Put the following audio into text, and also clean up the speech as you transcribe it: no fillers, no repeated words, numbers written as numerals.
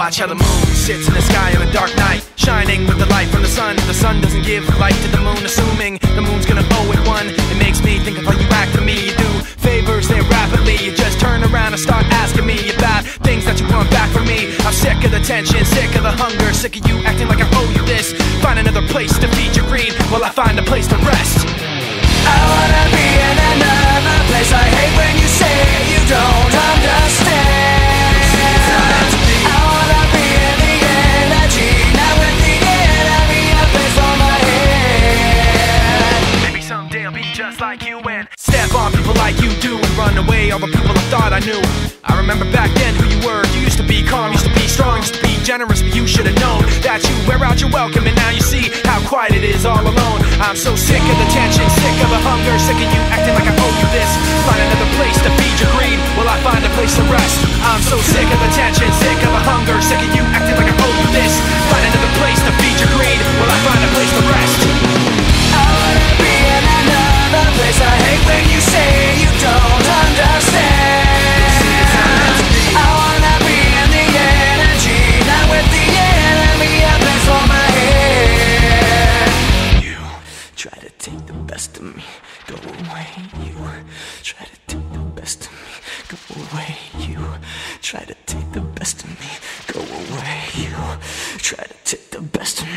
watch how the moon sits in the sky on a dark night, shining with the light from the sun. The sun doesn't give light to the moon, assuming the moon's gonna owe it one. It makes me think of how you act to me. You do favors there rapidly, you just turn around and start asking me about things that you want back from me. I'm sick of the tension, sick of the hunger, sick of you acting like I owe you this. Find another place to feed your greed while I find a place to rest. I wanna be in another place. I hate when you say you don't understand. I wanna be in the energy, not with the enemy, a place for my head. Maybe someday I'll be just like you and step on people like you do and run away all the people I thought I knew. I remember back then who you were. You used to be calm, used to be strong, used to be generous, but you should have known that you wear out your welcome, and now you see how quiet it is all alone. I'm so sick of the tension, sick of the hunger, sick of you acting like I owe you this. Find another place to feed your greed while I find a place to rest. I'm so sick of the tension, sick of the hunger, sick of you acting like I owe you this. Find another place to feed your greed while I find a place to rest. I wanna be in another place. I hate when you say you don't understand. I wanna be in the energy, not with the enemy, a place for my head. You try to take the best of me, go away. You try to take the best of me, go away. You try to take the best of me, go away. You try to take the best of me.